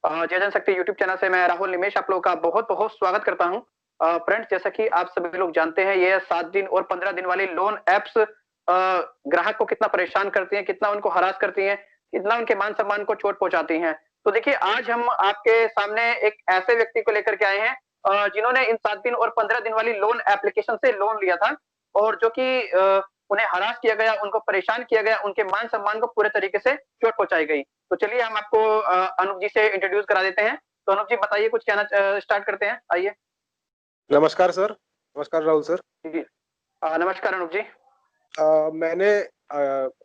जय जनशक्ति YouTube channel से मैं राहुल निमेश आप लोगों का बहुत-बहुत स्वागत करता हूं। फ्रेंड्स जैसा कि आप सभी लोग जानते हैं ये 7 दिन और 15 दिन वाली लोन ऐप्स ग्राहक को कितना परेशान करती हैं, कितना उनको हरास करती हैं, कितना उनके मान-सम्मान को चोट पहुँचाती हैं। तो देखिए आज हम आपके सामने एक ऐसे व्यक्ति को लेकर के आए हैं जिन्होंने इन 7 दिन और 15 दिन वाली लोन एप्लीकेशन से लोन लिया था और जो कि उन्हें हरास किया गया, उनको परेशान किया गया, उनके मान-सम्मान को पूरे तरीके से चोट पहुँचाई गई। तो चलिए हम आपको अनूप जी से इंट्रोड्यूस करा देते हैं। तो अनूप जी बताइए कुछ कहना स्टार्ट करते हैं, आइए। नमस्कार सर। नमस्कार राहुल सर। जी। नमस्कार अनूप जी। मैंने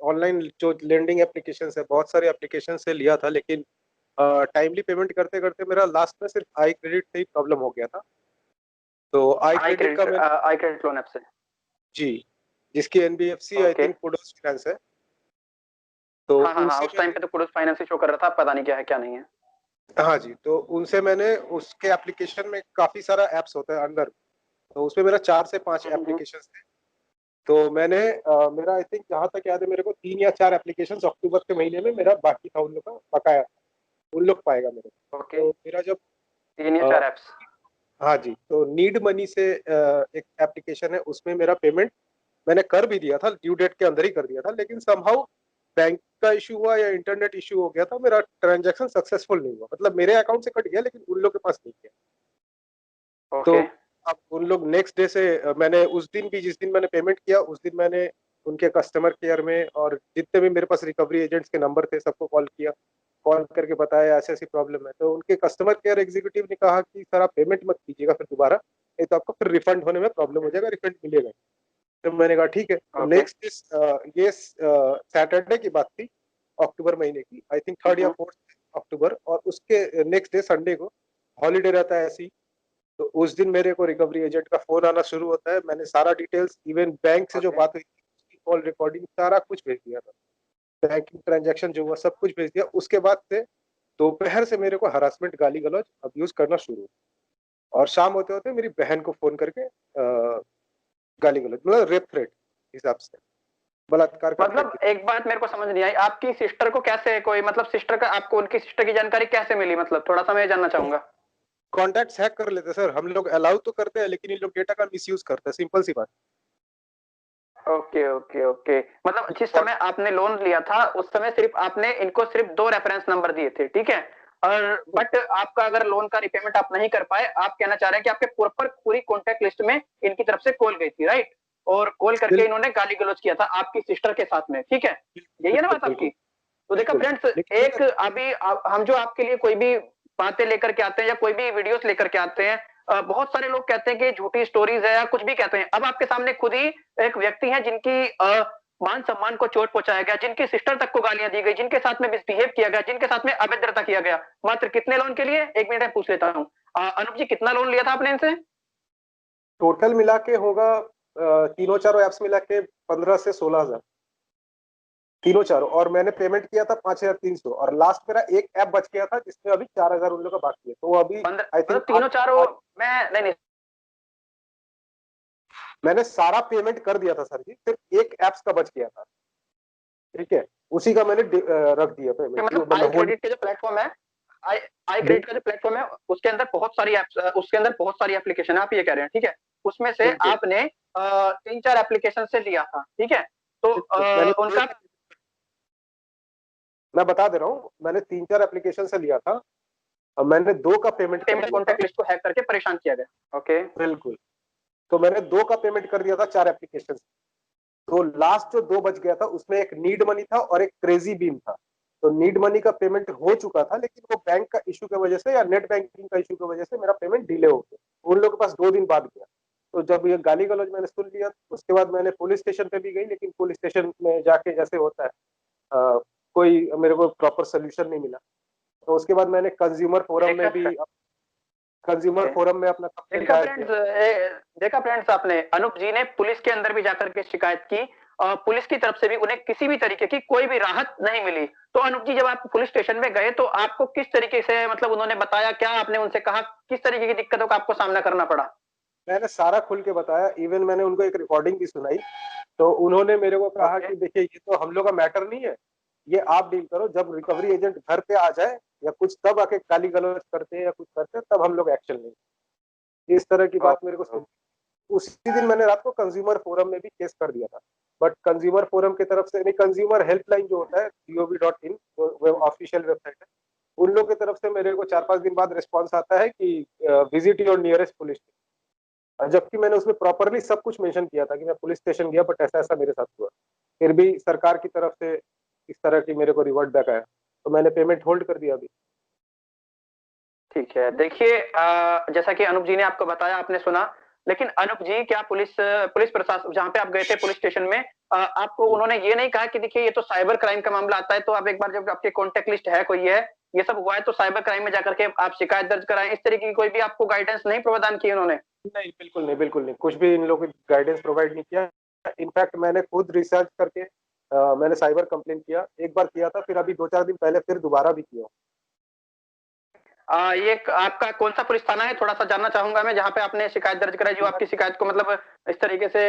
ऑनलाइन जो लेंडिंग एप्लीकेशंस है, बहुत सारे एप्लीकेशन से लिया था, लेकिन टाइमली पेमेंट करते-करते मेरा लास्ट में सिर्फ आई क्रेडिट से ही प्रॉब्लम हो गया था। तो आई क्रेडिट का मैं आई क्रेडिट लोन ऐप से। जी, जिसकी एनबीएफसी आई ओके। थिंक कुडोस फाइनेंस है। तो हाँ, हाँ, हाँ, उनसे उस टाइम पे तो कुडूस फाइनेंस ही शो कर रहा था, अब पता नहीं क्या है, क्या नहीं है। हाँ जी, तो उनसे मैंने उसके एप्लीकेशन में काफ़ी सारा ऐप्स होता है अंदर, तो उसमें मेरा 4 से 5 हुँ, हुँ। एप्लीकेशंस थे। तो मैंने मेरा आई थिंक जहाँ तक याद है मेरे को 3 या 4 एप्लीकेशंस अक्टूबर के महीने में मेरा बाकी था उन लोग का बकाया। उन लोग पाएगा मेरे को। ओके। तो मेरा जब 3 या अ, 4 ऐप्स। हाँ जी, तो नीड मनी से एक एप्लीकेशन है, उसमें मेरा पेमेंट मैंने कर भी दिया था, ड्यू डेट के अंदर ही कर दिया था, लेकिन समहाउ बैंक का इश्यू हुआ या इंटरनेट इश्यू हो गया था, मेरा ट्रांज़ैक्शन सक्सेसफुल नहीं हुआ। मतलब मेरे अकाउंट से कट गया लेकिन उन लोग के पास नहीं गया। तो ओके। अब उन लोग नेक्स्ट डे से मैंने उस दिन भी जिस दिन मैंने पेमेंट किया, उस दिन मैंने उनके कस्टमर केयर में और जितने भी मेरे पास रिकवरी एजेंट्स के नंबर थे, सबको कॉल किया। कॉल करके बताया ऐसी-ऐसी प्रॉब्लम है। तो उनके कस्टमर केयर एग्जीक्यूटिव ने कहा कि सर आप पेमेंट मत कीजिएगा फिर दोबारा, नहीं तो आपको फिर रिफंड होने में प्रॉब्लम हो जाएगा, रिफंड मिलेगा। तो मैंने कहा ठीक है। तो ओके। नेक्स्ट ये सैटरडे की बात थी, अक्टूबर महीने की, आई थिंक हुँ, 3rd या हुँ। 4th अक्टूबर, और उसके नेक्स्ट डे संडे को हॉलिडे रहता है ऐसे ही। तो उस दिन मेरे को रिकवरी एजेंट का फ़ोन आना शुरू होता है। मैंने सारा डिटेल्स इवन बैंक से जो ओके। बात हुई थी, उसकी कॉल रिकॉर्डिंग सारा कुछ भेज दिया था। बैंकिंग ट्रांज़ैक्शन जो हुआ सब कुछ भेज दिया। उसके बाद से दोपहर से मेरे को हरासमेंट, गाली-गलौज, अब्यूज़ करना शुरू, और शाम होते-होते मेरी बहन को फ़ोन करके गाली-गलौज मतलब रेप थ्रेट हिसाब से, बलात्कार का थ्रेट मतलब दिया। एक बात मेरे को समझ नहीं आई, आपकी सिस्टर को कैसे कोई मतलब सिस्टर का आपको उनकी सिस्टर की जानकारी कैसे मिली मतलब थोड़ा-सा मैं ये जानना चाहूँगा? कॉन्टैक्ट्स हैक कर लेते हैं सर, हम लोग अलाउ तो करते हैं लेकिन ये लोग डेटा का मिसयूज़ करते हैं, सिंपल सी बात। Okay, okay, okay. मतलब जिस कॉन समय आपने लोन लिया था, उस समय सिर्फ़ आपने इनको सिर्फ़ 2 रेफरेंस नंबर दिए थे, ठीक है? और बट आपका अगर लोन का रीपेमेंट आप नहीं कर पाए, आप कहना चाह रहे हैं कि आपके प्रॉपर पूरी कॉन्टैक्ट लिस्ट में इनकी तरफ से कॉल गई थी, राइट? और कॉल करके बिल इन्होंने गाली-गलौज किया था आपकी सिस्टर के साथ में, ठीक है? यही है ना बिल्कुल, बात आपकी? बिल्कुल, तो देखा बिल्कुल। फ्रेंड्स लेकिन एक पता है अभी हम जो आपके लिए कोई भी बातें लेकर के आते हैं या कोई भी वीडियोस लेकर के आते हैं बहुत सारे लोग कहते हैं कि झूठी स्टोरीज है या कुछ भी कहते हैं। अब आपके सामने खुद ही एक व्यक्ति है जिनकी मान सम्मान को चोट पहुंचाया गया, जिनकी सिस्टर तक को गालियां दी गई, जिनके साथ में मिसबिहेव किया गया, जिनके साथ में अभद्रता किया गया। मात्र कितने लोन के लिए? 1 मिनट में पूछ लेता हूँ। अनूप जी कितना लोन लिया था आपने इनसे? टोटल मिला के होगा तीनों चारों ऐप्स मिला के 15 से 16,000, तीनों चारों, और मैंने पेमेंट किया था 5,300, और लास्ट मेरा एक ऐप बच गया था जिसमें अभी 4,000 उन लोगों का बाकी है। तो वो अभी 15 आई मतलब थिंक तीनों चारों आज मैं नहीं, नहीं। मैंने सारा पेमेंट कर दिया था सर जी, सिर्फ एक ऐप्स का बच गया था, ठीक है? उसी का मैंने रख दिया पेमेंट, मतलब आई मतलब होल्ड। क्रेडिट के जो प्लेटफॉर्म है आई आई बिल क्रेडिट का जो प्लेटफॉर्म है उसके अंदर बहुत सारी एप्स उसके अंदर बहुत सारी एप्लीकेशन है आप ये कह रहे हैं ठीक है उसमें से बिल्कुल, आपने 3-4 एप्लीकेशन से लिया था ठीक है तो बिल्कुल। मैंने उनका मैं बता दे रहा हूँ, मैंने 3-4 एप्लीकेशन से लिया था। मैंने 2 का पेमेंट कर पेमेंट दिया था। कॉन्टैक्ट लिस्ट को हैक करके परेशान किया गया ओके बिल्कुल। तो मैंने 2 का पेमेंट कर दिया था 4 एप्लीकेशन से। तो लास्ट जो 2 बच गया था उसमें एक नीड मनी था और एक क्रेजी बीम था। तो नीड मनी का पेमेंट हो चुका था, लेकिन वो बैंक का इश्यू की वजह से या नेट बैंकिंग का इश्यू की वजह से मेरा पेमेंट डिले हो गया। उन लोगों के पास 2 दिन बाद गया। तो जब ये गाली-गलौज मैंने सुन लिया, उसके बाद मैंने पुलिस स्टेशन पे भी गई, लेकिन पुलिस स्टेशन में जाके जैसे होता है कोई मेरे को प्रॉपर सॉल्यूशन नहीं मिला। तो उसके बाद मैंने देखा कंज्यूमर ओके फोरम में अपना कंप्लेंट देखा दायर किया। फ्रेंड्स देखा फ्रेंड्स आपने अनूप जी ने पुलिस के अंदर भी जाकर के शिकायत की पुलिस की तरफ से भी उन्हें किसी भी तरीके की कोई भी राहत नहीं मिली तो अनूप जी जब आप पुलिस स्टेशन में गए तो आपको किस तरीके से मतलब उन्होंने बताया क्या आपने उनसे कहा किस तरीके की दिक्कतों का आपको सामना करना पड़ा मैंने सारा खुल के बताया, इवन मैंने उनको एक रिकॉर्डिंग भी सुनाई। तो उन्होंने मेरे को कहा ओके कि देखिए ये तो हम लोग का मैटर नहीं है, ये आप डील करो, जब रिकवरी एजेंट घर पे आ जाए या कुछ तब आके गाली गलौज करते हैं या कुछ करते हैं, तब हम लोग एक्शन लेंगे। इस तरह की बात मेरे को उसी दिन मैंने रात को कंज्यूमर फोरम में भी केस कर दिया था, बट कंज्यूमर फोरम की तरफ से नहीं, कंज्यूमर हेल्पलाइन जो होता है gov.in जो ऑफिशियल वेबसाइट है, उन लोग की तरफ से मेरे को 4-5 दिन बाद रिस्पॉन्स आता है कि visit your nearest police station, जबकि मैंने उसमें प्रॉपरली सब कुछ मेंशन किया था कि मैं पुलिस स्टेशन गया, बट ऐसा ऐसा मेरे साथ हुआ। फिर भी सरकार की तरफ से इस तरह की मेरे को रिवर्ट बैक आया, तो मैंने पेमेंट होल्ड कर दिया अभी। ठीक है, देखिए जैसा कि अनूप जी ने आपको बताया, आपने सुना, लेकिन अनूप जी क्या पुलिस पुलिस प्रशासन जहाँ पे आप गए थे पुलिस स्टेशन में, आपको उन्होंने ये नहीं कहा कि देखिए ये तो साइबर क्राइम का मामला आता है, तो आप एक बार जब आपके कॉन्टेक्ट लिस्ट है कोई है, ये सब हुआ है तो साइबर क्राइम में जाकर के आप शिकायत दर्ज कराएं, इस तरीके की कोई भी आपको गाइडेंस नहीं प्रदान की उन्होंने? नहीं, बिल्कुल नहीं, बिल्कुल नहीं, कुछ भी इन लोगों की गाइडेंस प्रोवाइड नहीं किया। इनफैक्ट मैंने खुद रिसर्च करके मैंने साइबर कंप्लेन किया, एक बार किया था, फिर अभी 2-4 दिन पहले फिर दोबारा भी किया। ये आपका कौन सा पुलिस थाना है, थोड़ा सा जानना चाहूंगा मैं, जहाँ पे आपने शिकायत दर्ज कराई, जो आपकी शिकायत को मतलब इस तरीके से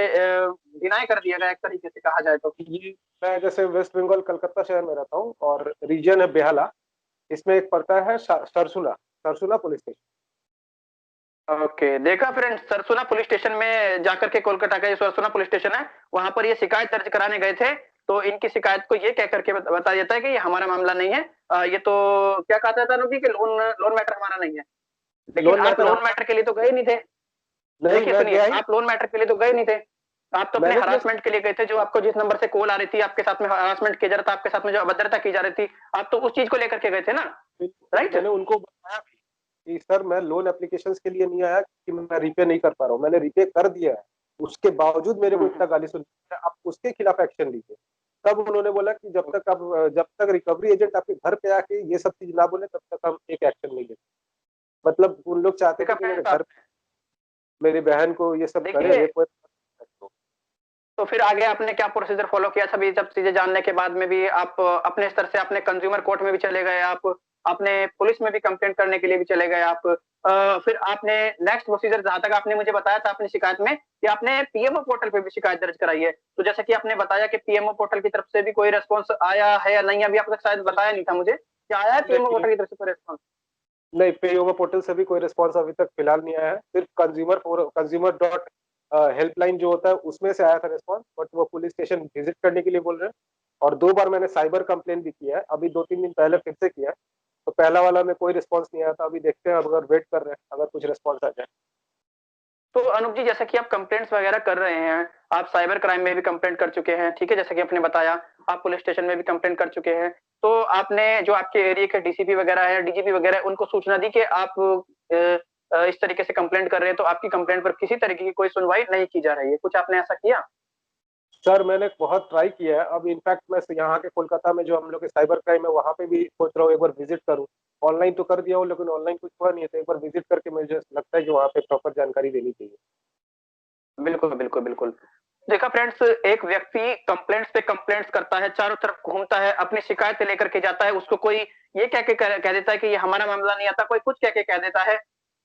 डिनाई कर दिया गया, एक तरीके से कहा जाए तो? ये मैं जैसे वेस्ट बंगाल कलकत्ता शहर में रहता हूँ और रीजन है बेहाला, इसमें एक पड़ता है सरसुला, सरसुला पुलिस स्टेशन। ओके, देखा फ्रेंड्स, सरसुना पुलिस स्टेशन में जाकर के, कोलकाता का ये सरसुना पुलिस स्टेशन है, वहां पर ये शिकायत दर्ज कराने गए थे, तो इनकी शिकायत को ये कह करके बताया जाता है कि ये हमारा मामला नहीं है, ये तो क्या कहा जाता है कि लोन लोन मैटर हमारा नहीं है, लेकिन लोन आप मैटर लोन मैटर के लिए तो गए नहीं थे। नहीं, देखिए मैं सुनिए, गया ही आप लोन मैटर के लिए तो गए नहीं थे, आप तो अपने मैंने जस्ट हरासमेंट के लिए गए थे, जो आपको जिस नंबर से कॉल आ रही थी, आपके साथ में हरासमेंट किया जा रहा था, आपके साथ में जो अभद्रता की जा रही थी, आप तो उस चीज को लेकर के गए थे ना, राइट? मैंने उनको बताया भी कि सर मैं लोन एप्लीकेशंस के लिए नहीं आया कि मैं रिपे नहीं कर पा रहा हूँ, मैंने रिपे कर दिया है, उसके बावजूद मेरे को इतना गाली सुन, आप उसके खिलाफ एक्शन लीजिए। तब उन्होंने बोला कि जब तक रिकवरी एजेंट आपके घर पे आके ये सब चीज ना बोले तब तक हम एक एक्शन नहीं लेते। मतलब उन लोग चाहते थे कि मेरे घर मेरी बहन को ये सब करे, देखिए, रेप वेप। तो फिर आगे आपने क्या प्रोसीजर फॉलो किया? सभी सब चीजें जानने के बाद में भी आप अपने स्तर से आपने कंज्यूमर कोर्ट में भी चले गए, आप आपने पुलिस में भी कंप्लेंट करने के लिए भी चले गए, आप फिर आपने नेक्स्ट प्रोसीजर, जहां तक आपने मुझे बताया था अपनी शिकायत में कि आपने पीएमओ पोर्टल पे भी शिकायत दर्ज कराई है, तो जैसा कि आपने बताया कि पीएमओ पोर्टल की तरफ से भी कोई रेस्पॉन्स आया है या नहीं, अभी आप तक शायद बताया नहीं था मुझे, क्या आया है पीएमओ पोर्टल की तरफ से कोई रेस्पॉन्स? नहीं, पे योगा पोर्टल से भी कोई रिस्पॉन्स अभी तक फिलहाल नहीं आया है, सिर्फ कंज्यूमर डॉट हेल्पलाइन जो होता है उसमें से आया था रिस्पॉन्स, बट वो पुलिस स्टेशन विजिट करने के लिए बोल रहे हैं। और 2 बार मैंने साइबर कंप्लेन भी किया है, अभी 2-3 दिन पहले फिर से किया है, तो पहला वाला में कोई रिस्पॉन्स नहीं आया था, अभी देखते हैं, अगर वेट कर रहे हैं, अगर कुछ रिस्पॉन्स आ जाए। तो अनूप जी, जैसा कि आप कंप्लेंट्स वगैरह कर रहे हैं, आप साइबर क्राइम में भी कंप्लेंट कर चुके हैं, ठीक है, जैसा कि आपने बताया, आप पुलिस स्टेशन में भी कंप्लेंट कर चुके हैं, तो आपने जो आपके एरिया के डीसीपी वगैरह है, डीजीपी वगैरह, उनको सूचना दी कि आप इस तरीके से कंप्लेंट कर रहे हैं, तो आपकी कंप्लेंट पर किसी तरीके की कोई सुनवाई नहीं की जा रही है, कुछ आपने ऐसा किया? सर मैंने बहुत ट्राई किया है, अब इनफैक्ट मैं यहाँ के कोलकाता में जो हम लोग के साइबर क्राइम है वहाँ पे भी सोच रहा हूँ एक बार विजिट करूँ। ऑनलाइन तो कर दिया हूँ, लेकिन ऑनलाइन कुछ हुआ नहीं है, तो एक बार विजिट करके मुझे लगता है कि वहाँ पे प्रॉपर जानकारी देनी चाहिए। बिल्कुल, बिल्कुल, बिल्कुल। देखा फ्रेंड्स, एक व्यक्ति कंप्लेंट्स पे कंप्लेंट्स करता है, चारों तरफ घूमता है, अपनी शिकायतें लेकर के जाता है, उसको कोई ये कह के कह देता है कि ये हमारा मामला नहीं आता, कोई कुछ कह के कह देता है,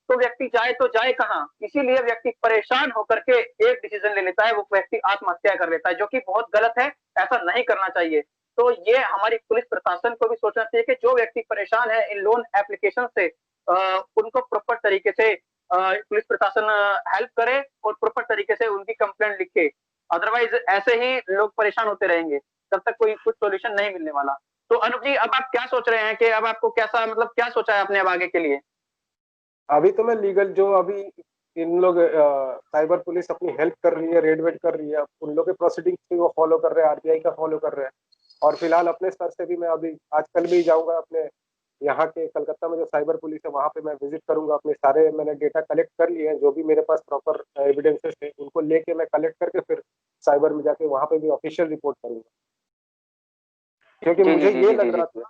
तो व्यक्ति जाए तो जाए कहाँ? इसीलिए व्यक्ति परेशान होकर के एक डिसीजन ले लेता है, वो व्यक्ति आत्महत्या कर लेता है, जो कि बहुत गलत है, ऐसा नहीं करना चाहिए। तो ये हमारी पुलिस प्रशासन को भी सोचना चाहिए कि जो व्यक्ति परेशान है इन लोन एप्लीकेशन से, उनको प्रॉपर तरीके से पुलिस प्रशासन हेल्प करे और प्रॉपर तरीके से उनकी कंप्लेंट लिखे, अदरवाइज ऐसे ही लोग परेशान होते रहेंगे, तब तक कोई कुछ सॉल्यूशन नहीं मिलने वाला। तो अनुप जी, अब आप क्या सोच रहे हैं कि अब आपको कैसा, मतलब क्या सोचा है आपने अब आगे के लिए? अभी तो मैं लीगल जो अभी इन लोग साइबर पुलिस अपनी हेल्प कर रही है, रेड वेड कर रही है, उन लोग के प्रोसीडिंग्स भी वो फॉलो कर रहे हैं, आरबीआई का फॉलो कर रहे हैं। और फिलहाल अपने स्तर से भी मैं अभी आजकल भी जाऊंगा अपने यहाँ के कलकत्ता में जो साइबर पुलिस है वहाँ पे मैं विजिट करूंगा, अपने सारे मैंने डेटा कलेक्ट कर लिए हैं, जो भी मेरे पास प्रॉपर एविडेंसेस है उनको लेके मैं कलेक्ट करके फिर साइबर में जाके वहाँ पे भी ऑफिशियल रिपोर्ट करूंगा। क्योंकि जी, जी, जी, जी, जी, जी।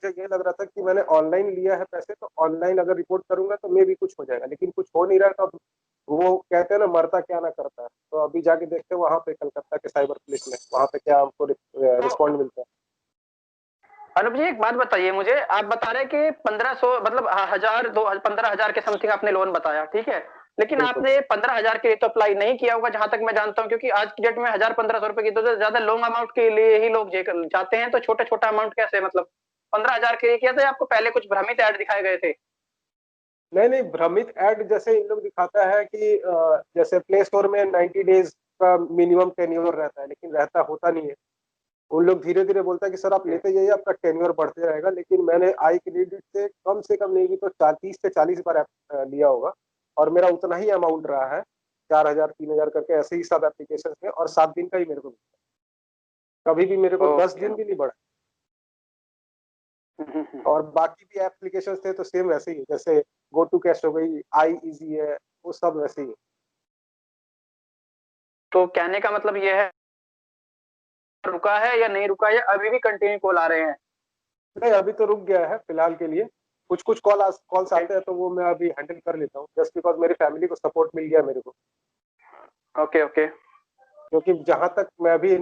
मुझे ये लग रहा था कि मैंने ऑनलाइन लिया है पैसे, तो ऑनलाइन अगर रिपोर्ट करूंगा तो मे भी कुछ हो जाएगा, लेकिन कुछ हो नहीं रहा, तो अब वो कहते हैं ना, मरता क्या ना करता है, तो अभी जाके देखते हैं वहां पे कलकत्ता के साइबर पुलिस में वहां पे क्या हमको तो रिस्पॉन्ड मिलता है। अनुप जी, एक बात बताइए मुझे, आप बता रहे हैं कि 1500, मतलब 1000, 15,000 के समथिंग आपने लोन बताया, ठीक है, लेकिन बिल्कुल। आपने 15,000 के लिए तो अप्लाई नहीं किया होगा, जहां तक मैं जानता हूं, क्योंकि आज की डेट में 1000-1500 रुपए की तो ज्यादा लॉन्ग अमाउंट के लिए ही लोग जाते हैं, तो छोटा छोटा अमाउंट कैसे, मतलब? 15,000 के लिए किया था या आपको पहले कुछ भ्रमित ऐड दिखाए गए थे? नहीं नहीं, भ्रमित ऐड जैसे इन लोग दिखाता है कि जैसे प्ले स्टोर में 90 डेज का मिनिमम टेन्योर रहता है, लेकिन रहता होता नहीं है। उन लोग धीरे धीरे बोलता है कि सर आप लेते जाइए, आपका टेन्योर बढ़ते रहेगा, लेकिन मैंने आई क्रेडिट से कम नहीं भी तो 30 से 40 बार लिया होगा, और मेरा उतना ही अमाउंट रहा है, 4,000 3,000 करके ऐसे ही सब एप्लीकेशन में, और 7 दिन का ही मेरे को मिलता है। कभी भी मेरे को 10 दिन भी नहीं बढ़ा। और बाकी भी एप्लीकेशन थे तो सेम वैसे ही, जैसे गो टू कैश हो गई, आई इजी है, वो सब वैसे ही। तो कहने का मतलब ये है, रुका है या नहीं रुका है, अभी भी कंटिन्यू कॉल आ रहे हैं? नहीं, अभी तो रुक गया है फिलहाल के लिए। कुछ कुछ कॉल्स आते हैं तो वो मैं अभी हैंडल कर लेता हूँ, जस्ट बिकॉज मेरी फैमिली को सपोर्ट मिल गया मेरे को। Okay okay. क्योंकि जहां तक मैं अभी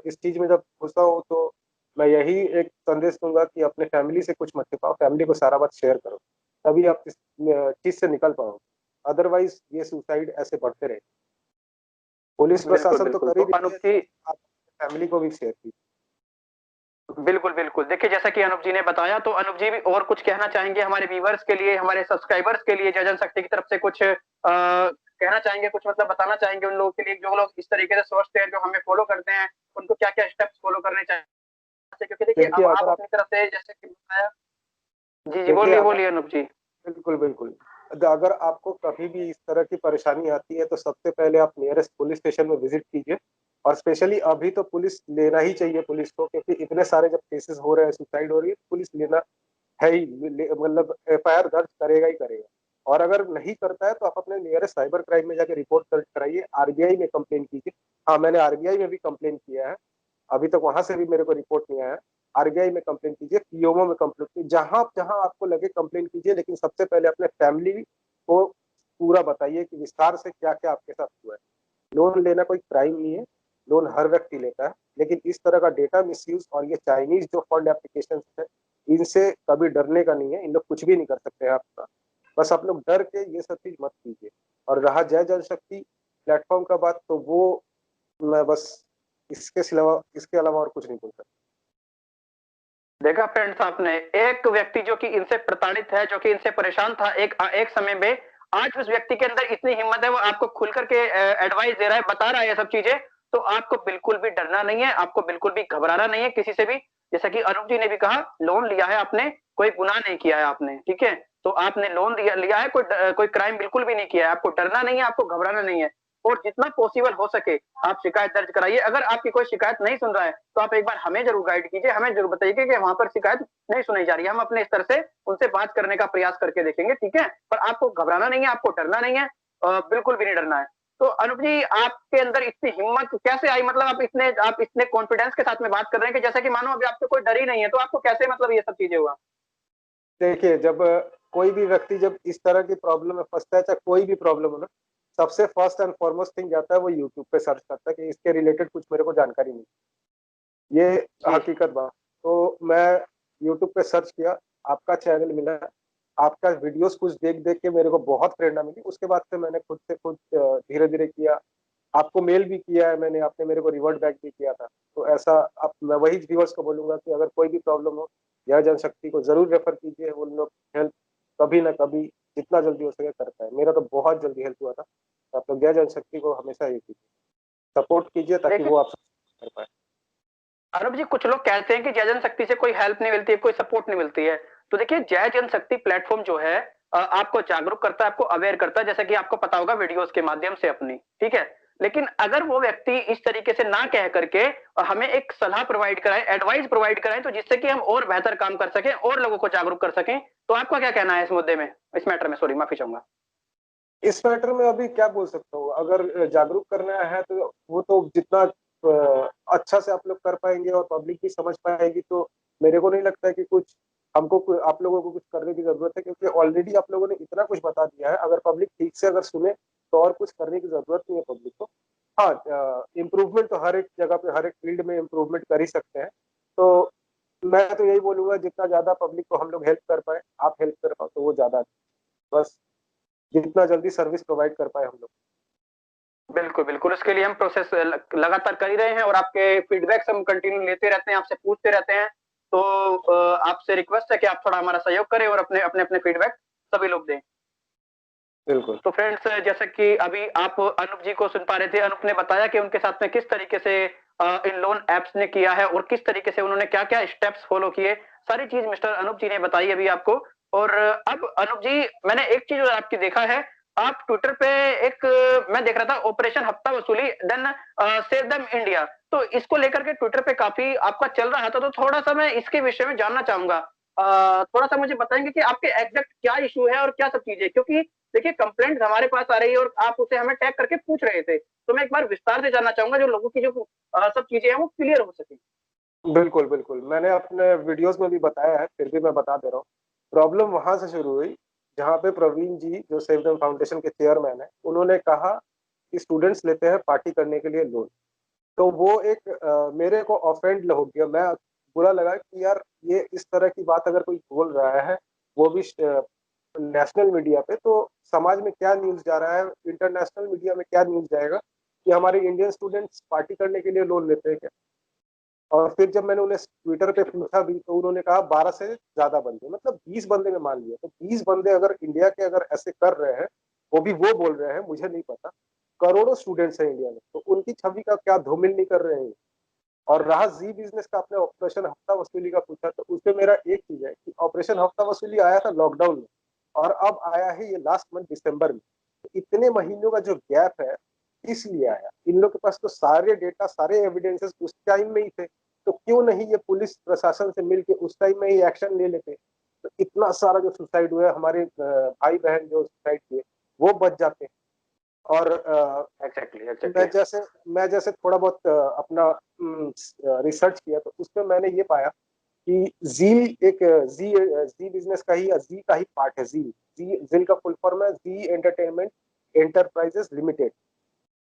इस चीज में जब घुसा हूँ, तो मैं यही एक संदेश दूंगा कि अपने फैमिली से कुछ मत छिपाओ, फैमिली को सारा बात शेयर करो, तभी आप इस चीज से निकल पाओ। अदरवाइज ये सुसाइड ऐसे बढ़ते रहे। पुलिस बिल्कुल प्रशासन तो बिल्कुल। कर तो ही रही अनूप है, जी, आप फैमिली को भी शेयर कीजिए। बिल्कुल बिल्कुल, देखिए जैसा कि अनूप जी ने बताया, तो अनूप जी भी और कुछ कहना चाहेंगे हमारे व्यूवर्स के लिए, हमारे सब्सक्राइबर्स के लिए, जय जनशक्ति की तरफ से कुछ कहना चाहेंगे, कुछ मतलब बताना चाहेंगे उन लोगों के लिए जो लोग इस तरीके से सोचते हैं, जो हमें फॉलो करते हैं, उनको क्या क्या स्टेप्स फॉलो करने चाहिए? क्योंकि देखिए देखिए अब आप अगर आप अपनी तरफ से जैसे कि बताया। जी जी, देखिए बोलिए अगर बोलिए अनूप जी। बिल्कुल बिल्कुल, अगर आपको कभी भी इस तरह की परेशानी आती है तो सबसे पहले आप नियरेस्ट पुलिस स्टेशन में विजिट कीजिए। और स्पेशली अभी तो पुलिस लेना ही चाहिए पुलिस को, क्योंकि इतने सारे जब केसेस हो रहे हैं, सुसाइड हो रही है, पुलिस लेना है ही, मतलब एफआईआर दर्ज करेगा ही करेगा। और अगर नहीं करता है तो आप अपने नियरेस्ट साइबर क्राइम में जाकर रिपोर्ट दर्ज कराइए, आरबीआई में कंप्लेन कीजिए। हाँ, मैंने आरबीआई में भी कंप्लेन किया है, अभी तक वहां से भी मेरे को रिपोर्ट नहीं आया। आरबीआई में कंप्लेन कीजिए, पीओमओ में कंप्लेन कीजिए, जहां जहां आपको लगे कंप्लेन कीजिए, लेकिन सबसे पहले अपने फैमिली को पूरा बताइए कि विस्तार से क्या क्या आपके साथ हुआ है। लोन लेना कोई क्राइम नहीं है, लोन हर व्यक्ति लेता है, लेकिन इस तरह का डेटा मिसयूज और ये चाइनीज जो फंड एप्लीकेशन है, इनसे कभी डरने का नहीं है। इन लोग कुछ भी नहीं कर सकते हैं आपका, बस आप लोग डर के ये सब चीज मत कीजिए। और रहा जय जनशक्ति प्लेटफॉर्म का बात, तो वो मैं बस इसके अलावा और कुछ नहीं बोल सकता। देखा फ्रेंड्स आपने, एक व्यक्ति जो कि इनसे प्रताड़ित है, जो कि इनसे परेशान था एक एक समय में, आज उस व्यक्ति के अंदर इतनी हिम्मत है, वो आपको खुल करके एडवाइस दे रहा है, बता रहा है ये सब चीजें। तो आपको बिल्कुल भी डरना नहीं है, आपको बिल्कुल भी घबराना नहीं है किसी से भी। जैसा कि अरुण जी ने भी कहा, लोन लिया है आपने, कोई गुनाह नहीं किया है आपने, ठीक है? तो आपने लोन लिया है, कोई क्राइम बिल्कुल भी नहीं किया है, आपको डरना नहीं है, आपको घबराना नहीं है। और जितना पॉसिबल हो सके आप शिकायत दर्ज कराइए। अगर आपकी कोई शिकायत नहीं सुन रहा है तो आप एक बार हमें जरूर गाइड कीजिए, हमें जरूर बताइए कि वहां पर शिकायत नहीं सुनी जा रही है, हम अपने स्तर से उनसे बात करने का प्रयास करके देखेंगे, ठीक है? पर आपको घबराना नहीं है, आपको डरना नहीं है, बिल्कुल भी नहीं डरना है। तो अनूप जी, आपके अंदर इतनी हिम्मत कैसे आई? मतलब आप इतने कॉन्फिडेंस के साथ में बात कर रहे हैं कि जैसा कि मानो अभी आपको कोई डर ही नहीं है, तो आपको कैसे मतलब ये सब चीजें हुआ? देखिए, जब कोई भी व्यक्ति जब इस तरह की प्रॉब्लम में फंसता है, चाहे कोई भी प्रॉब्लम हो ना, सबसे फर्स्ट एंड फॉरमोस्ट थिंग जाता है वो यूट्यूब पे सर्च करता है कि इसके रिलेटेड कुछ मेरे को जानकारी नहीं, ये जी। हकीकत बात। तो मैं यूट्यूब पे सर्च किया, आपका चैनल मिला, आपका वीडियोस कुछ देख देख के मेरे को बहुत प्रेरणा मिली। उसके बाद से मैंने खुद से खुद धीरे धीरे किया, आपको मेल भी किया है मैंने, आपने मेरे को रिवर्ट बैक भी किया था। तो ऐसा अब मैं वही व्यूअर्स को बोलूंगा कि अगर कोई भी प्रॉब्लम हो, यह जनशक्ति को जरूर रेफर कीजिए, वो लोग हेल्प कभी ना कभी जितना जल्दी हो सके करता है। मेरा तो बहुत जल्दी हेल्प हुआ था, तो आप लोग जय जनशक्ति को हमेशा ये कीजिए, सपोर्ट कीजिए, ताकि देखिए वो आपसे कर पाए। अरब जी, कुछ लोग कहते हैं कि जय जनशक्ति से कोई हेल्प नहीं मिलती है, कोई सपोर्ट नहीं मिलती है। तो देखिए, जय जनशक्ति प्लेटफॉर्म जो है आपको जागरूक करता है, आपको अवेयर करता है, जैसा कि आपको पता होगा वीडियोस के माध्यम से अपनी, ठीक है? लेकिन अगर वो व्यक्ति इस तरीके से ना कह करके हमें एक सलाह प्रोवाइड कराए, एडवाइस प्रोवाइड कराए, तो जिससे कि हम और बेहतर काम कर सकें और लोगों को जागरूक कर सकें, तो आपका क्या कहना है इस मुद्दे में, इस मैटर में? सॉरी, माफी चाहूंगा। इस मैटर में अभी क्या बोल सकता हूँ, अगर जागरूक करना है तो वो तो जितना अच्छा से आप लोग कर पाएंगे और पब्लिक भी समझ पाएगी, तो मेरे को नहीं लगता है कि कुछ आप लोगों को कुछ करने की जरूरत है, क्योंकि ऑलरेडी आप लोगों ने इतना कुछ बता दिया है। अगर पब्लिक ठीक से अगर सुने तो और कुछ करने की जरूरत नहीं है पब्लिक को। हाँ, इम्प्रूवमेंट तो हर एक जगह पे, हर एक फील्ड में इम्प्रूवमेंट कर ही सकते हैं। तो मैं तो यही बोलूंगा, जितना ज्यादा पब्लिक को हम लोग हेल्प कर पाए, आप हेल्प कर पाओ, तो वो ज्यादा अच्छा। बस जितना जल्दी सर्विस प्रोवाइड कर पाए हम लोग। बिल्कुल बिल्कुल, उसके लिए हम प्रोसेस लगातार कर ही रहे हैं और आपके फीडबैक्स हम कंटिन्यू लेते रहते हैं, आपसे पूछते रहते हैं। तो आपसे रिक्वेस्ट है कि आप थोड़ा हमारा सहयोग करें और अपने अपने अपने फीडबैक सभी लोग दें। बिल्कुल। तो फ्रेंड्स, जैसे कि अभी आप अनूप जी को सुन पा रहे थे, अनूप ने बताया कि उनके साथ में किस तरीके से इन लोन एप्स ने किया है और किस तरीके से उन्होंने क्या-क्या स्टेप्स फॉलो किए, सारी चीज मिस्टर अनूप जी ने बताई अभी आपको। और अब अनूप जी, मैंने एक चीज और आपकी देखा है, आप ट्विटर पे एक मैं देख रहा था ऑपरेशन हफ्ता वसूली देन सेव देम इंडिया, तो इसको लेकर के ट्विटर पे काफी आपका चल रहा था, तो थोड़ा सा मैं इसके विषय में जानना चाहूंगा। थोड़ा सा मुझे बताएंगे कि आपके एग्जैक्ट क्या इशू है और क्या सब चीजें, क्योंकि देखिए कंप्लेंट हमारे पास आ रही है और आप उसे हमें टैग करके पूछ रहे थे, तो मैं एक बार विस्तार से जानना चाहूंगा जो लोगों की जो सब चीजें हैं वो क्लियर हो सके। बिल्कुल, बिल्कुल। मैंने अपने वीडियोज़ में भी बताया है, फिर भी मैं बता दे रहा हूँ। प्रॉब्लम वहाँ से शुरू हुई, जहाँ पे प्रवीण जी, जो सेव दम फाउंडेशन के चेयरमैन हैं, उन्होंने कहा कि स्टूडेंट्स लेते हैं पार्टी करने के लिए लोन। तो वो एक मेरे को ऑफेंड हो गया, मैं बुरा लगा कि यार ये इस तरह की बात अगर कोई बोल रहा है, वो भी नेशनल मीडिया पे, तो समाज में क्या न्यूज़ जा रहा है, इंटरनेशनल मीडिया में क्या न्यूज़ जाएगा कि हमारे इंडियन स्टूडेंट्स पार्टी करने के लिए लोन लेते हैं क्या? और फिर जब मैंने उन्हें ट्विटर पे पूछा भी तो उन्होंने कहा 12 से ज़्यादा बंदे, मतलब 20 बंदे ने मान लिया। तो 20 बंदे अगर इंडिया के अगर ऐसे कर रहे हैं, वो भी वो बोल रहे हैं, मुझे नहीं पता। करोड़ों स्टूडेंट्स हैं इंडिया में, तो उनकी छवि का क्या धूमिल नहीं कर रहे हैं। और रहा जी बिजनेस का, आपने ऑपरेशन हफ्ता वसूली का पूछा, तो उसपे मेरा एक चीज है कि ऑपरेशन हफ्ता वसूली आया था लॉकडाउन में और अब आया है ये लास्ट मंथ दिसंबर में। तो इतने महीनों का जो गैप है, इसलिए आया। इन लोग के पास तो सारे डेटा, सारे एविडेंसेस उस टाइम में ही थे, तो क्यों नहीं ये पुलिस प्रशासन से मिलके उस टाइम में ही एक्शन ले लेते। तो इतना सारा जो सुसाइड हुआ है, हमारे भाई बहन जो सुसाइड किए, वो बच जाते। और एग्जैक्टली मैं एग्जैक्टली। जैसे मैं जैसे थोड़ा बहुत अपना रिसर्च किया, तो उसमें मैंने ये पाया कि जील एक जी जी बिजनेस का ही, जी का ही पार्ट है। जील, जी जिल का फुल फॉर्म है जी एंटरटेनमेंट एंटरप्राइजेस लिमिटेड।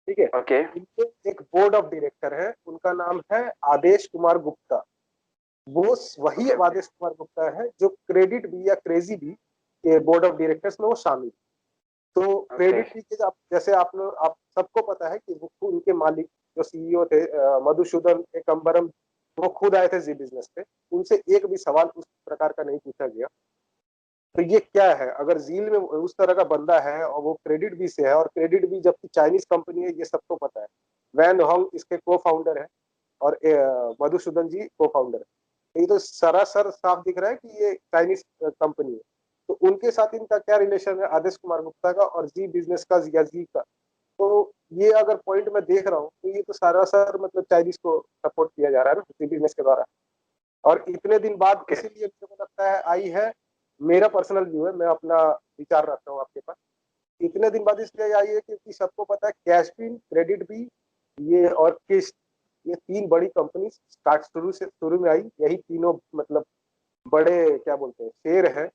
ठीक है। ओके। इनके एक बोर्ड ऑफ डायरेक्टर है, उनका नाम है आदेश कुमार गुप्ता। वो वही ओके ओके आदेश कुमार गुप्ता है जो क्रेडिट बी या क्रेजी बी के बोर्ड ऑफ डायरेक्टर्स में वो शामिल। तो ओके। क्रेडिट लीकेज, आप जैसे आप सबको पता है कि वो उनके मालिक जो सीईओ थे मधुसूदन एकम्बरम, वो खुद आए थे जी बिजनेस पे। उनसे एक भी सवाल उस प्रकार का नहीं पूछा गया। तो ये क्या है, अगर जील में उस तरह का बंदा है और वो क्रेडिट बी से है, और क्रेडिट बी जबकि चाइनीज कंपनी है, ये सबको पता है। वैन होंग इसके को फाउंडर है और मधुसूदन जी को फाउंडर है। तो ये तो सरासर साफ दिख रहा है कि ये चाइनीज कंपनी है। तो उनके साथ इनका क्या रिलेशन है आदेश कुमार गुप्ता का और जी बिजनेस का या जी का? तो ये अगर पॉइंट मैं देख रहा हूँ, तो ये तो सरासर मतलब चाइनीज को सपोर्ट किया जा रहा है ना जी बिजनेस के द्वारा। और इतने दिन बाद ओके। इसीलिए मुझे को लगता है आई है, मेरा पर्सनल व्यू है, मैं अपना विचार रखता हूँ आपके पास। इतने दिन बाद इसलिए आई है क्योंकि सबको पता है कैश बिन, क्रेडिट भी, ये और किस्त, ये तीन बड़ी कंपनी स्टार्ट शुरू में आई। यही तीनों मतलब बड़े क्या बोलते हैं, शेर हैं,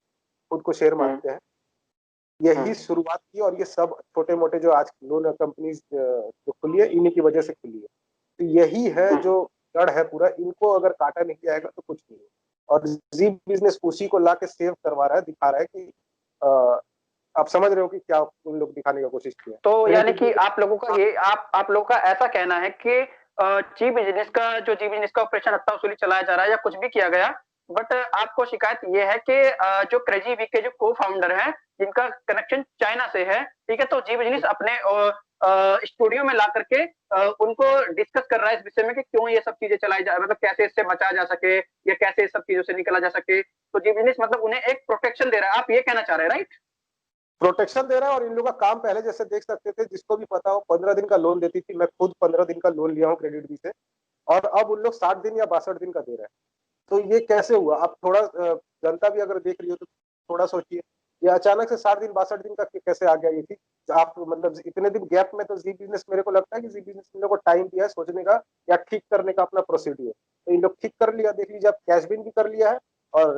खुद को शेर हम्म मानते हैं। यही हम्म। शुरुआत की और ये सब छोटे मोटे जो आज लोन कंपनीज जो खुली है, इन्हीं की वजह से खुली है। तो यही है हम्म। जो जड़ है पूरा, इनको अगर काटा नहीं जाएगा तो कुछ नहीं। और जी बिजनेस उसी को ला के सेव करवा रहा है, दिखा रहा है कि आप समझ रहे हो कि क्या उन लोग दिखाने की कोशिश किया। तो यानी कि रिलेटिवली आप लोगों का ये आप लोगों का ऐसा कहना है कि जी बिजनेस का ऑपरेशन हत्ता वसूली चलाया जा रहा है या कुछ भी किया गया, बट आपको शिकायत ये है कि जो क्रेजी वीक के जो को फाउंडर हैं, जिनका कनेक्शन चाइना से है, ठीक है, तो जी बिजनेस अपने स्टूडियो में ला करके उनको डिस्कस कर रहा है इस विषय में कि क्यों ये सब चीजें चलाई जा, मतलब कैसे इससे बचा जा सके या कैसे इस सब चीजों से निकला जा सके। तो जी बिजनेस मतलब उन्हें एक प्रोटेक्शन दे रहा है, आप ये कहना चाह रहे हैं, राइट? प्रोटेक्शन दे रहा है। और इन लोगों का काम पहले जैसे देख सकते थे, जिसको भी पता हो 15 दिन का लोन देती थी। मैं खुद 15 दिन का लोन लिया हूँ क्रेडिट बी से, और अब उन लोग 60 दिन या 62 दिन का दे रहे हैं। तो ये कैसे हुआ? आप थोड़ा जनता भी अगर देख रही हो तो थोड़ा सोचिए, ये अचानक से 60 दिन 62 दिन का कैसे आ गया ये चीज? आप मतलब इतने दिन गैप में, तो जी बिजनेस, मेरे को लगता है कि जी बिजनेस इन लोगों को टाइम दिया है सोचने का या ठीक करने का अपना प्रोसीड्यूर। तो इन लोग ठीक कर लिया, देख लीजिए, आप कैश बिन भी कर लिया है और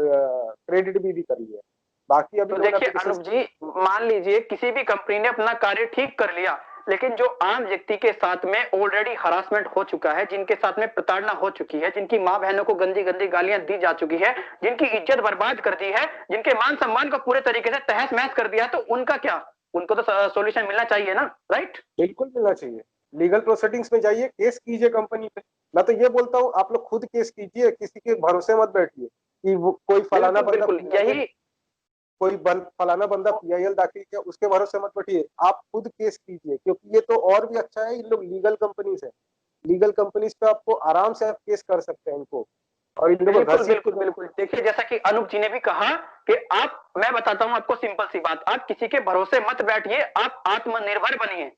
क्रेडिट भी कर लिया है। बाकी अभी तो लोन देखिए एप्लीकेशन। अनूप जी, मान लीजिए किसी भी कंपनी ने अपना कार्य ठीक कर लिया, लेकिन जो आम व्यक्ति के साथ में ऑलरेडी हरासमेंट हो चुका है, जिनके साथ में प्रताड़ना हो चुकी है, जिनकी माँ बहनों को गंदी गंदी गालियां दी जा चुकी है, जिनकी इज्जत बर्बाद कर दी है, जिनके मान सम्मान को पूरे तरीके से तहस महस कर दिया, तो उनका क्या? उनको तो सोल्यूशन मिलना चाहिए ना, राइट? बिल्कुल मिलना चाहिए। लीगल प्रोसीडिंग्स में जाइए, केस कीजिए कंपनी पे। मैं तो ये बोलता हूँ आप लोग खुद केस कीजिए, किसी के भरोसे मत बैठिए कि वो कोई फलाना बिल्कुल बंदा बिल्कुल PIL, यही। फलाना बंदा PIL दाखिल किया उसके भरोसे मत बैठिए, आप खुद केस कीजिए, क्योंकि ये तो और भी अच्छा है, इन लोग लीगल कंपनीज है, लीगल कंपनीज पे आपको आराम से आप केस कर सकते हैं इनको, और इन लोगों को बिल्कुल घसीट के बिल्कुल बिल्कुल देखिए, जैसा कि अनूप जी ने भी कहा कि आप, मैं बताता हूं आपको सिंपल सी बात, आप किसी के भरोसे मत बैठिए, आप आत्मनिर्भर बनिए।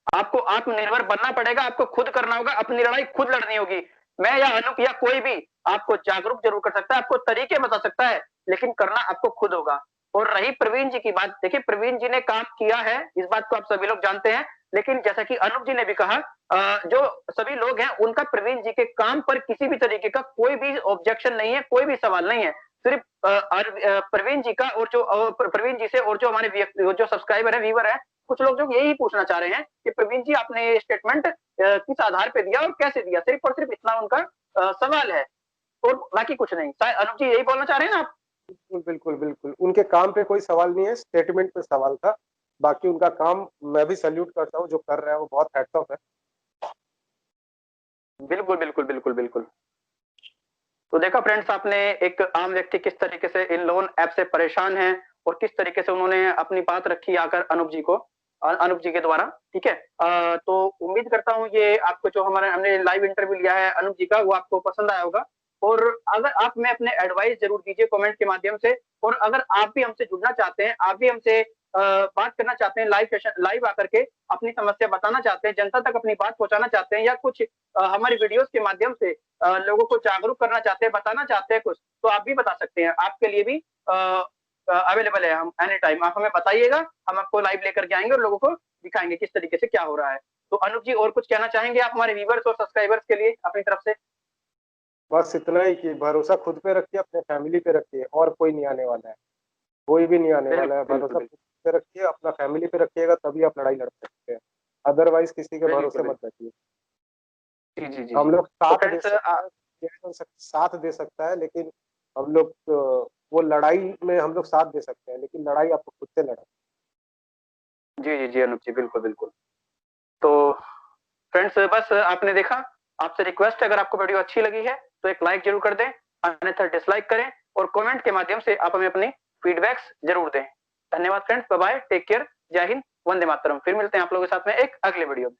आपको आत्मनिर्भर बनना पड़ेगा, आपको खुद करना होगा, अपनी लड़ाई खुद लड़नी होगी। मैं या अनूप या कोई भी आपको जागरूक जरूर कर सकता है, आपको तरीके बता सकता है, लेकिन करना आपको खुद होगा। और रही प्रवीण जी की बात, देखिए प्रवीण जी ने काम किया है, इस बात को आप सभी लोग जानते हैं, लेकिन जैसा कि अनूप जी ने भी कहा, जो सभी लोग हैं उनका प्रवीण जी के काम पर किसी भी तरीके का कोई भी ऑब्जेक्शन नहीं है, कोई भी सवाल नहीं है। सिर्फ प्रवीण जी का, और जो प्रवीण जी से और जो हमारे जो सब्सक्राइबर है, व्यूअर है, कुछ लोग जो यही पूछना चाह रहे हैं कि प्रवीण जी आपने ये स्टेटमेंट किस आधार पे दिया और कैसे दिया, सिर्फ और सिर्फ इतना उनका सवाल है, और बाकी कुछ नहीं। शायद अनूप जी यही बोलना चाह रहे हैं ना आप? बिल्कुल बिल्कुल बिल्कुल, उनके काम पे कोई सवाल नहीं है, स्टेटमेंट पे सवाल था। बाकी उनका काम मैं भी सैल्यूट करता हूँ, जो कर रहे हैं वो बहुत हैट्स ऑफ है। बिल्कुल बिल्कुल बिल्कुल बिल्कुल। तो देखा फ्रेंड्स, आपने एक आम व्यक्ति किस तरीके से इन लोन ऐप से परेशान है, और किस तरीके से उन्होंने अपनी बात रखी आकर अनूप जी को, अनूप जी के द्वारा। ठीक है, तो उम्मीद करता हूँ ये आपको, जो हमारे हमने लाइव इंटरव्यू लिया है अनूप जी का, वो आपको पसंद आया होगा। और अगर आप में अपने एडवाइस जरूर दीजिए कमेंट के माध्यम से, और अगर आप भी हमसे जुड़ना चाहते हैं, आप भी हमसे बात करना चाहते हैं, लाइव सेशन, लाइव आकर के अपनी समस्या बताना चाहते हैं, जनता तक अपनी बात पहुंचाना चाहते हैं, या कुछ हमारी वीडियोस के माध्यम से लोगों को जागरूक करना चाहते हैं, बताना चाहते हैं कुछ, तो आप भी बता सकते हैं। आपके लिए भी अवेलेबल है हम एनी टाइम, आप हमें बताइएगा, हम आपको लाइव लेकर के आएंगे और लोगों को दिखाएंगे किस तरीके से क्या हो रहा है। तो अनूप जी, और कुछ कहना चाहेंगे आप हमारे व्यूवर्स और सब्सक्राइबर्स के लिए अपनी तरफ से? बस इतना ही कि भरोसा खुद पे रखिए, अपने फैमिली पे रखिए, और कोई नहीं आने वाला है, कोई भी नहीं आने वाला है। बिल्कुल भरोसा बिल्कुल खुद पे रखिए, अपना फैमिली पे रखिएगा, तभी आप लड़ाई लड़ सकते हैं, अदरवाइज किसी के भरोसे बिल्कुल। मत बैठिए। जी जी जी हम जी। लोग तो साथ दे फ्रेंड्स, सकते हैं, साथ दे सकता है, लेकिन हम लोग वो लड़ाई में हम लोग साथ दे सकते हैं, लेकिन लड़ाई आपको खुद से लड़ना। जी जी जी अनूप जी, बिल्कुल बिल्कुल। तो फ्रेंड्स, बस आपने देखा, आपसे रिक्वेस्ट है, अगर आपको वीडियो अच्छी लगी है तो एक लाइक जरूर कर दें, अन्यथा डिसलाइक करें, और कमेंट के माध्यम से आप हमें अपनी फीडबैक्स जरूर दें। धन्यवाद friends, bye bye, take care, जय हिंद, वंदे मातरम। फिर मिलते हैं आप लोगों के साथ में एक अगले वीडियो में।